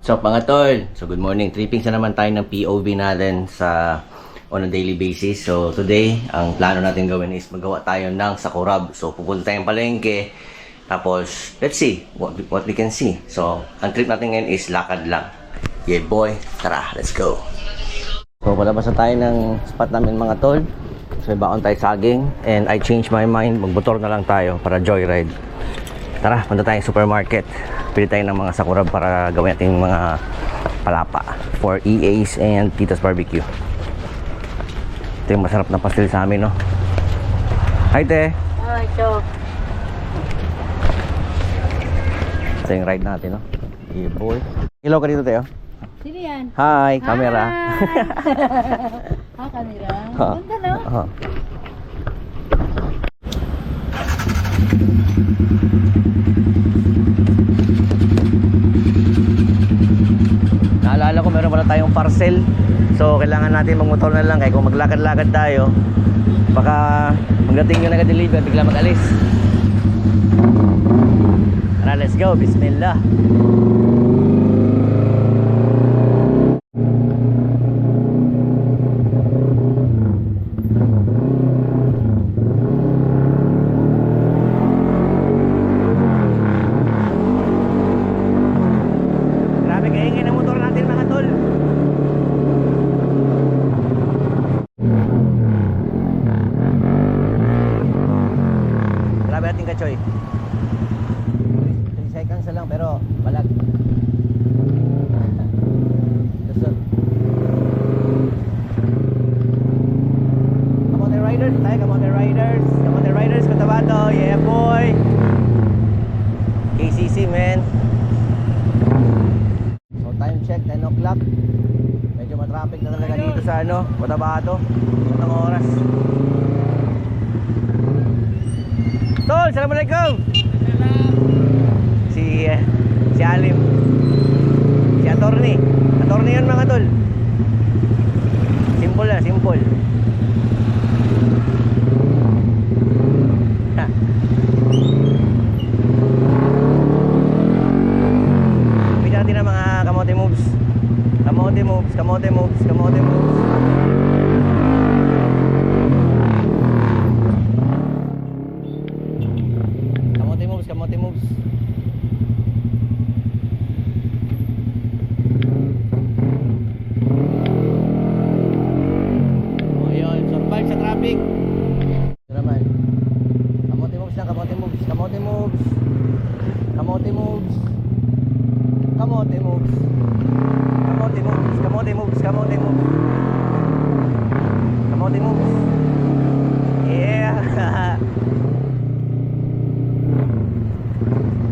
So mga tol, so good morning. Tripping na naman tayo ng POV natin sa on a daily basis. So today, ang plano natin gawin is magawa tayo ng sakurab. So pupunta tayong palengke. Tapos, let's see what we can see. So, ang trip natin ngayon is lakad lang. Yeah boy, tara, let's go. So palabas na tayo ng spot namin mga tol. So baon tayo saging. And I changed my mind, magmotor na lang tayo para joyride. Tara, punta tayong supermarket. Pili tayo ng mga sakurab para gawin natin mga palapa for EA's and Tita's Barbecue. Ito yung masarap na pastil sa amin, no? Hi, te! Hi, Chok. Ito yung ride natin, no? Yeah, boy. Hello ka dito, Teo. Sino yan? Hi, camera. Camera. Ha. Ganda, no? Naalala ko meron pala tayong parcel. So kailangan natin magmotor na lang. Kaya kung maglakad-lakad tayo, baka magdating yung nag-deliver bigla mag-alis. Tara, let's go. Bismillah. Grabe kaingin ang motor natin mga tol. Grabe ating kachoy. 3 seconds na lang pero balag. Lusot. Kamote Riders tayo, Kamote Riders. Kamote Riders, Cotabato. Yeah boy. KCC man. So time check, 10 o'clock. Medyo matraffic na talaga dito sa Cotabato. Itong oras. Tol, assalamualaikum. Si Alim. Si attorney. Attorney yun mga tol. Simple na, simple. Ha. Bigyan natin ang mga kamote moves. Kamote moves, kamote moves, kamote moves. Kamote moves, kamote moves. O yun, survive sa traffic. Ito naman. Kamote moves lang, kamote moves, kamote moves. Kamote moves. Kamote moves. Kamote moves, kamote moves, kamote moves. Kamote moves. Yeah.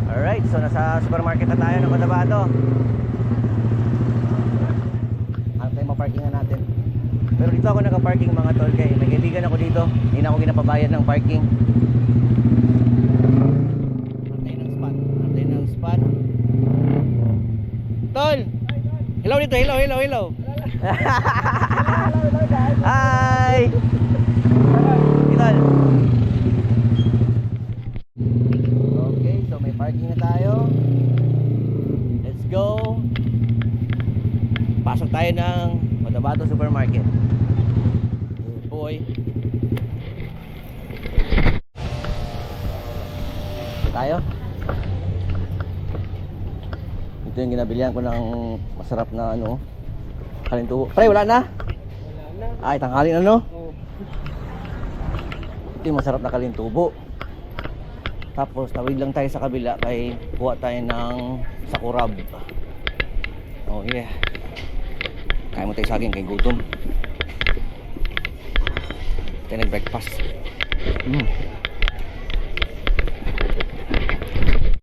Alright, so nasa supermarket na tayo ng Cotabato. Ano tayo maparkingan natin? Pero dito ako naka-parking mga tol kay may kaibigan ako dito. Hindi na ako ginapabayad ng parking. Antay ng spot. Antay ng spot. Tol! Hello dito, hello, hello, hello. Hi! Tol. Okay, so may parking na tayo. Let's go. Pasok tayo ng Cotabato Supermarket. Boy. Tayo. Ito yung ginabilihan ko ng masarap na kalintubo. Pre, wala na? Wala na. Ay, tanghali na Oh. Ito yung masarap na kalintubo. Tapos tawid lang tayo sa kabila kay kuha tayo ng sakurab. Oh yeah. Kaya mo tayo saging kay gutom. Tayo nag-breakfast.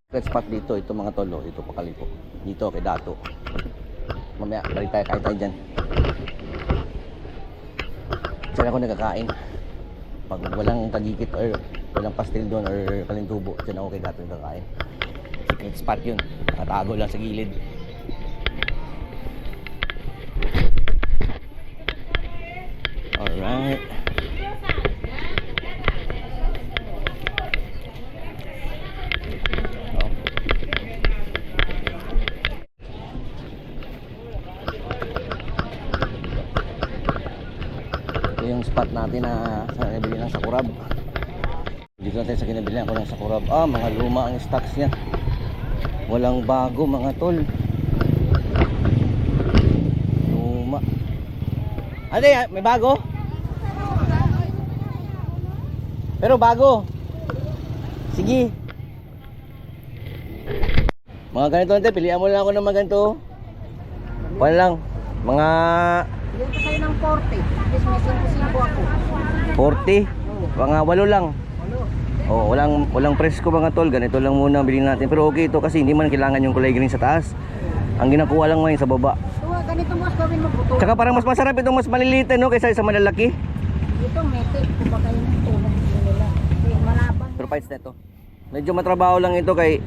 Red spot dito, ito mga tolo, ito Pakalipo. Dito kay Dato. Mamaya balik tayo, kain tayo dyan. Diyan ako nagkakain. Pag walang tagikit or walang pastel doon or kalintubo, dyan ako kay Dato nagkakain. Secret spot yun, nakatago lang sa gilid. Alright. yung spot natin na sa nabili ng Sakurab. Dito natin sa kinabili ko ng Sakurab. Mga luma ang stocks niya. Walang bago mga tol. Luma. May bago? Pero bago. Sige. Mga ganito ante, pilihan mo lang ako ng mga ganito. Wala lang. Mga Bigyan ko sa'yo ng 40. At least may 5 ako. 40. Mga 8 lang. Oh, walang presko mga tol. Ganito lang muna bilhin natin. Pero okay ito kasi hindi man kailangan yung kulay green sa taas. Ang ginakuha lang ngayon sa baba. Ito, ganito mas gawin mo buto. Tsaka parang mas masarap itong mas maliliit no kaysa sa malalaki. Ito, may tape. Kung baka yung tulong nila. Malabang. Pero fights na ito. Medyo matrabaho lang ito kay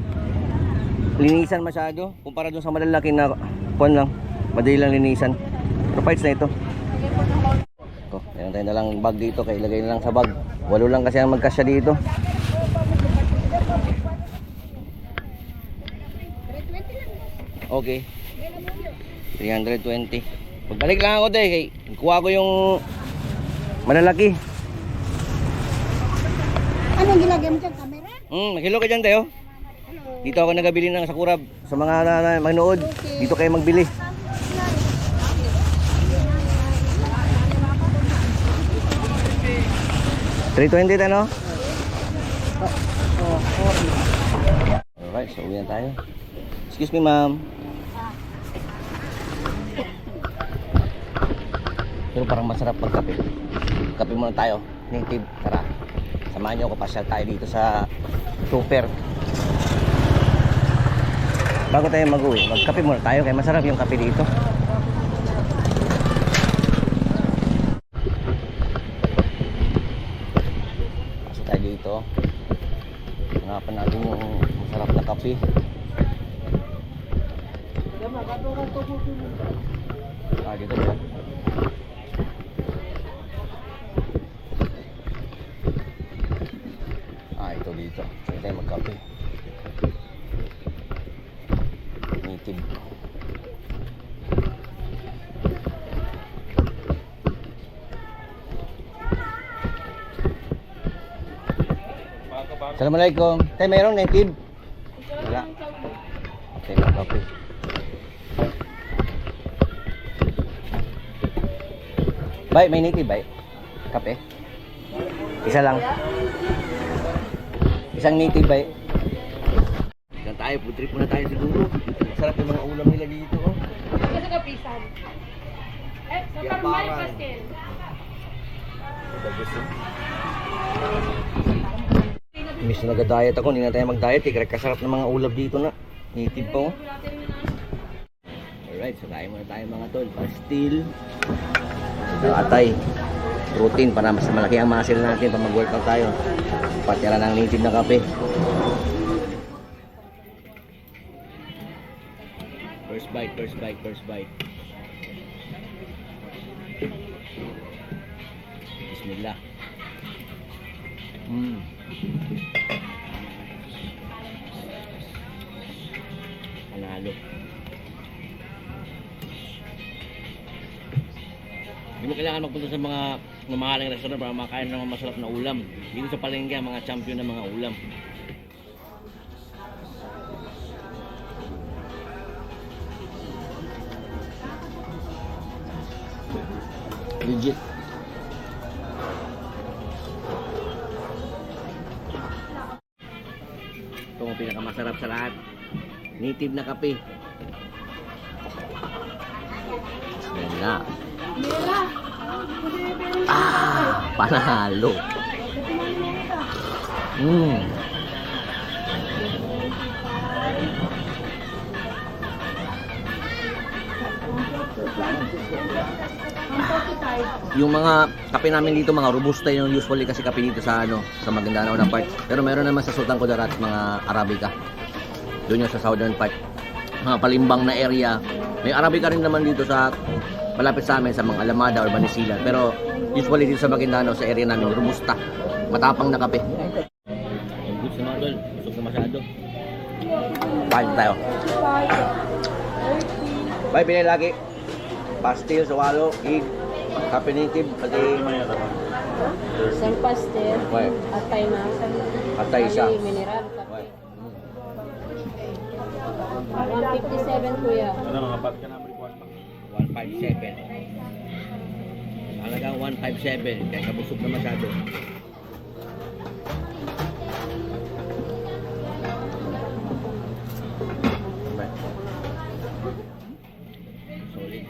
linisan masyado. Kumpara dun sa malalaki na kuwan lang. Madali lang linisan. Pero fights na ito. Ito, meron tayo na lang bag dito. Kaya ilagay na lang sa bag. 8 lang kasi ang magkasya dito. Okay. 320. Pagbalik lang ako deh. Kay kuha ko yung malalaki. Anong gilagay mo dyan? Camera? Hello ka dyan tayo. Dito ako nagabili ng Sakurab. Sa mga manood, dito kayo magbili. $320 tayo, no? Alright, so uwi na tayo. Excuse me, ma'am. Pero parang masarap magkape. Kape muna tayo. Native, tara. Samahan niyo ako, pasyal tayo dito sa super. Bago tayo mag-uwi, magkape muna tayo kaya masarap yung kape dito. Pasok tayo dito. Hanapan natin yung masarap na kape. Dito ba? Ito dito. Sige tayo magkape. Native. Assalamualaikum. Tay, mayroong native? Wala. Okay, magkape. Bay, may native bay? Kape? Isa lang. Isang native bay. Diyan tayo, food trip muna tayo siguro. Sarap yung mga ulam nila dito. Oh. Kasi kapisan. Sa Parmay Pastel. Miss na nag-diet ako, hindi na tayo mag-diet. Kasarap ng mga ulam dito na. Native pa oh. Alright, so kain muna tayo mga tol. Pastil. Atay. Protein para mas malaki ang muscle natin pag mag-workout tayo. Patira ng native na kape. First bite, first bite, first bite. Bismillah. Panalo. Hindi mo kailangan magpunta sa mga mamahaling restaurant para makain ng mga masarap na ulam. Dito sa palengke, mga champion ng mga ulam. Legit. Ito ang pinakamasarap sa lahat. Native na kape. Bismillah. Panalo. Yung mga kape namin dito, mga robusta yung usually kasi kape dito sa sa Maguindanao na part. Pero meron naman sa Sultan Kudarat mga Arabica. Doon yung sa southern part. Mga palimbang na area. May Arabica rin naman dito sa malapit sa amin sa mga Alamada or Banisilan. Pero usually dito sa Maguindanao sa area namin robusta. Matapang na kape. Good sa mga tol. Busog na masyado. Kain tayo. Bye, pinay lagi. Pastil, sawalo, egg. Kape native, pati Isang pastel. Okay. Atay na. Atay siya. Bali, mineral. Kape. 157 kuya. 157. Halagang 157 kaya kabusog na masyado. Solid.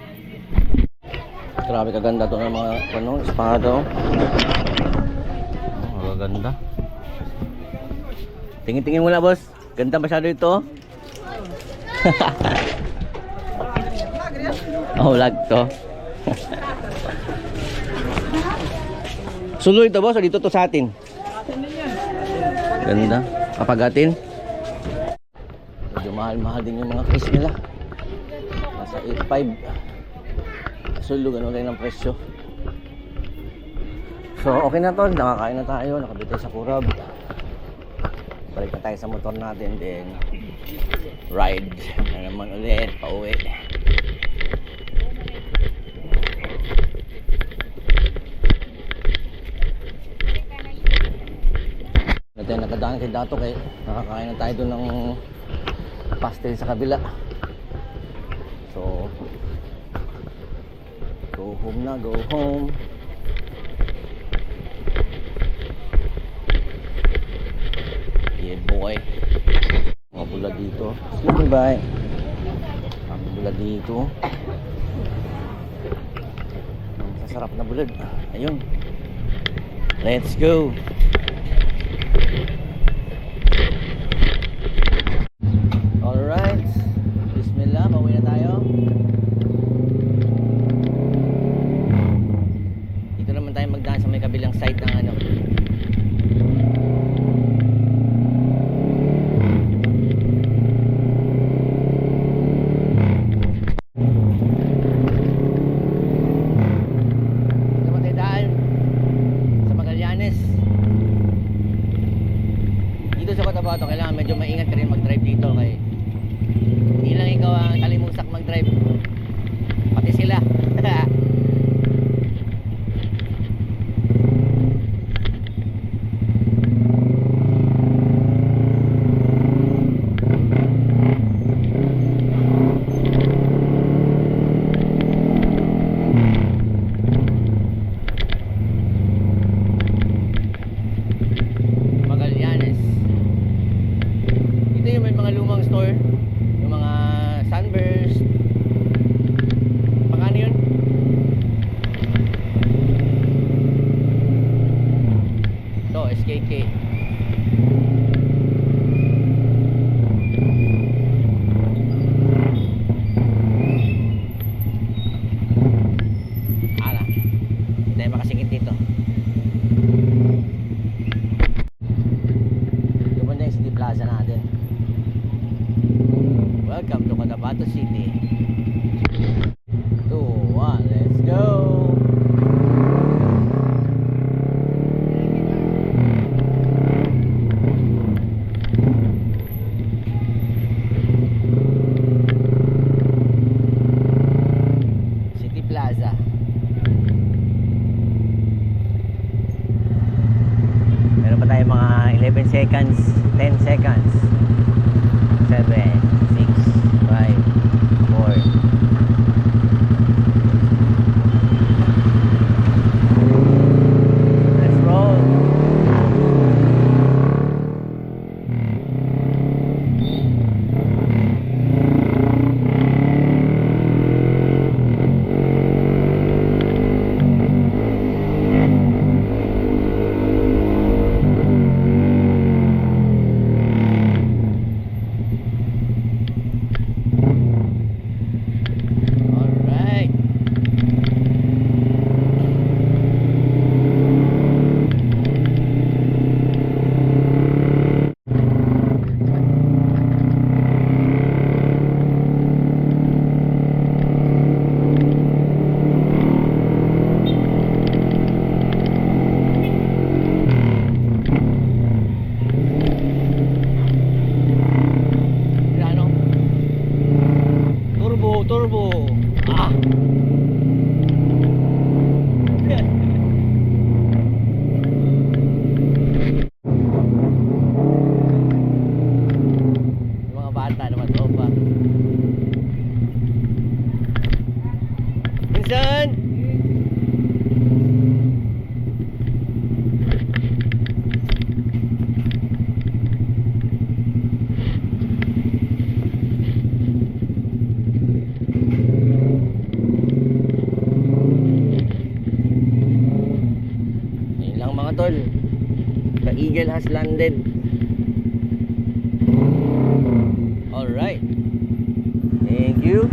Grabe kaganda to ng mga espada. Kaganda. Tingin-tingin muna, boss. Ganda masyado ito. Oh, lag to. Sulo ito, boss, o dito to sa atin? Ganda. Kapagatin. Medyo mahal-mahal din yung mga case nila. Nasa 8.5. Sulo, gano'n rin ang presyo. So, okay na to. Nakakain na tayo. Nakabitay sa Kurab. Balik na tayo sa motor natin. Then, ride na naman ulit. Pauwi. Natin nakadaan kay Dato kay nakakain na tayo doon ng pastel sa kabila. So go home na, go home. Yeah boy. Mga bula dito. Sige bye. Mga bula dito. Ang sasarap na bulad. Ayun. Let's go. Alright, bismillah, pauwi na tayo. Dito naman tayo magdaan sa may kabilang side ng ano. Dito naman tayo daan sa Magallanes. Dito sa Cotabato, kailangan medyo maingat ka rin mag-drive dito kay hindi lang ikaw ang kalimusak mag-drive, pati sila. Magallanes. Ito yung may mga lumang store, yung mga Sunburst. Pakano yun? Ito, SKK. Ala, hindi tayo makasingit dito. Ito ba na yung City Plaza natin? Welcome to Cotabato City. 2, 1, let's go! City Plaza. Meron pa tayo mga 11 seconds, 10 seconds. 7, 6, 5, 4. Let's roll. Alright. Ano? Turbo, turbo. Ah. mga tol. The Eagle has landed. Alright. Thank you.